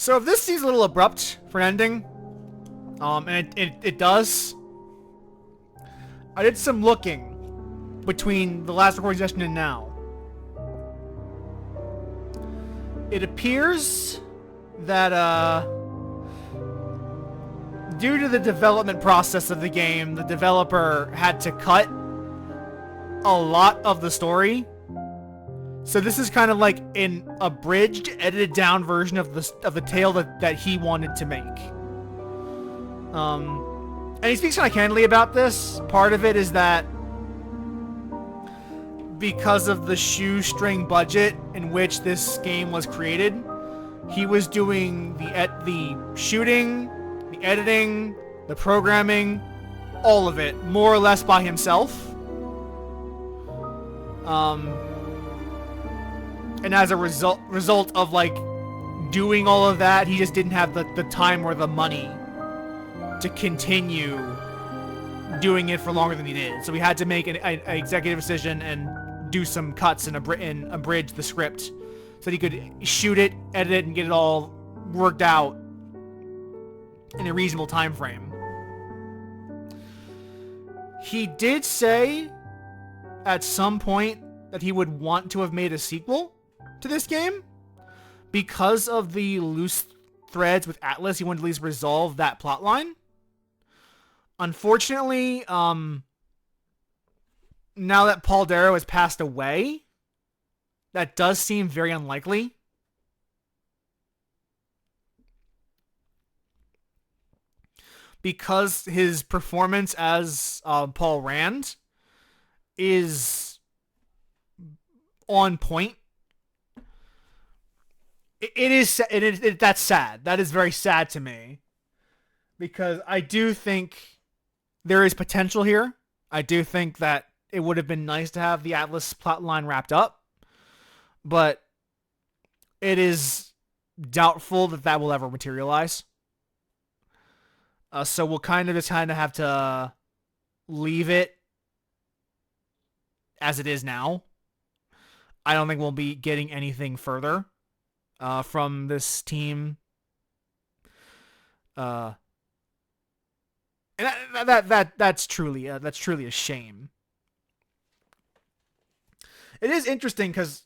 So if this seems a little abrupt for an ending, and it does, I did some looking between the last recording session and now. It appears that, due to the development process of the game, the developer had to cut a lot of the story. So this is kind of like an abridged, edited down version of the tale that he wanted to make. And he speaks kind of candidly about this. Part of it is that because of the shoestring budget in which this game was created, he was doing the shooting, the editing, the programming, all of it, more or less by himself. And as a result of like doing all of that, he just didn't have the time or the money to continue doing it for longer than he did. So he had to make an executive decision and do some cuts and abridge the script so that he could shoot it, edit it, and get it all worked out in a reasonable time frame. He did say at some point that he would want to have made a sequel to this game. Because of the loose threads with Atlas, he wanted to at least resolve that plotline. Unfortunately, now that Paul Darrow has passed away, that does seem very unlikely. Because his performance as Paul Rand is on point. That's sad. That is very sad to me. Because I do think there is potential here. I do think that it would have been nice to have the Atlas plotline wrapped up. But it is doubtful that will ever materialize. So we'll kind of have to leave it as it is now. I don't think we'll be getting anything further from this team. And that's truly a shame. It is interesting because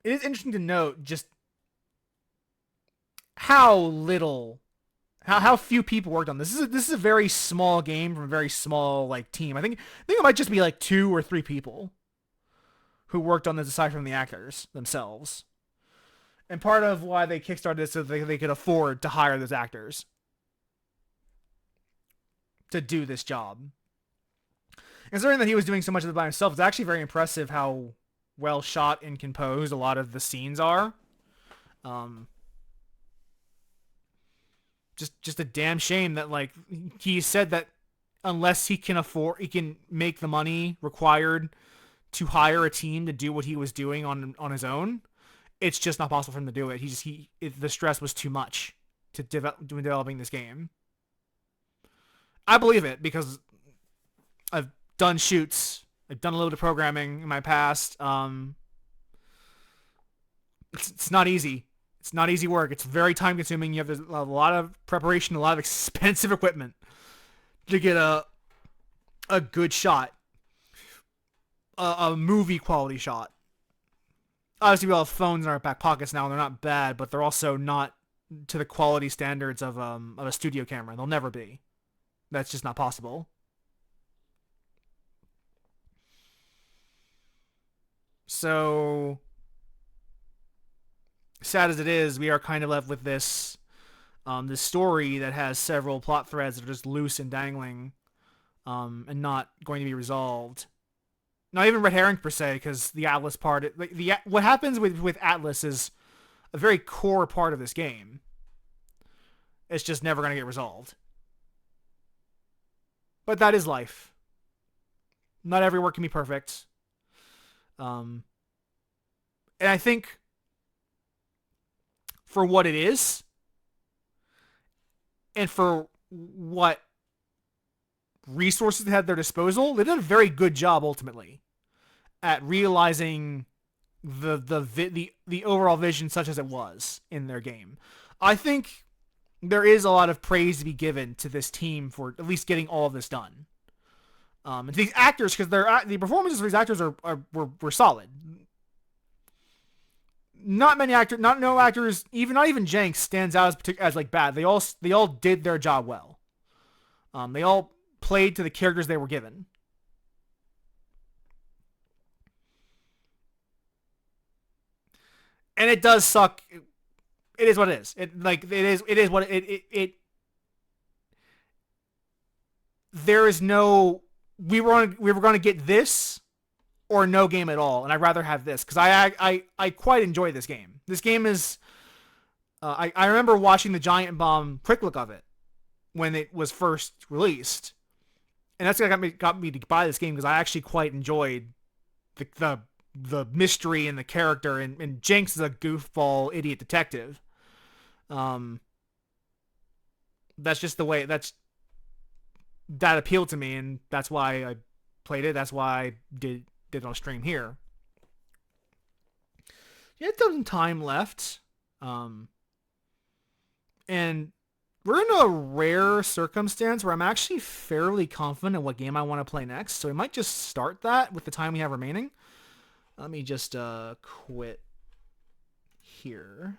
it is interesting to note just how few people worked on this. This is a very small game from a very small team. I think it might just be 2 or 3 people who worked on this aside from the actors themselves. And part of why they kickstarted this is so they could afford to hire those actors to do this job. Considering that he was doing so much of it by himself, it's actually very impressive how well shot and composed a lot of the scenes are. Just a damn shame that he said that unless he can make the money required to hire a team to do what he was doing on his own, it's just not possible for him to do it. The stress was too much to developing this game. I believe it because I've done shoots. I've done a little bit of programming in my past. It's not easy. It's not easy work. It's very time consuming. You have a lot of preparation, a lot of expensive equipment to get a good shot. A movie quality shot. Obviously, we all have phones in our back pockets now, and they're not bad, but they're also not to the quality standards of a studio camera. They'll never be. That's just not possible. So, sad as it is, we are kind of left with this story that has several plot threads that are just loose and dangling, and not going to be resolved. Not even red herring per se, because the Atlas part, what happens with Atlas is a very core part of this game. It's just never going to get resolved. But that is life. Not every work can be perfect. And I think for what it is, and for what resources they had at their disposal, they did a very good job ultimately at realizing the overall vision such as it was in their game. I think there is a lot of praise to be given to this team for at least getting all of this done. And these actors, because the performances of these actors were solid. Not many actors, not no actors, even not even Jenks stands out as like bad. They all did their job well. They all played to the characters they were given. And it does suck. It is what it is. It is what it there is no we were going to get this or no game at all, and I'd rather have this because I quite enjoy this game. This game is I remember watching the Giant Bomb quick look of it when it was first released, and that's what got me to buy this game because I actually quite enjoyed the mystery and the character, and Jenks is a goofball idiot detective. Um, that's just the way that appealed to me, and that's why I played it. That's why I did it on stream here. You have some time left, and we're in a rare circumstance where I'm actually fairly confident in what game I want to play next. So we might just start that with the time we have remaining. Let me just quit here.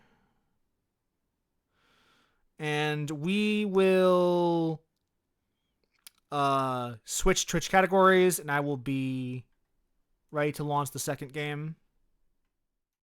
And we will switch Twitch categories, and I will be ready to launch the second game.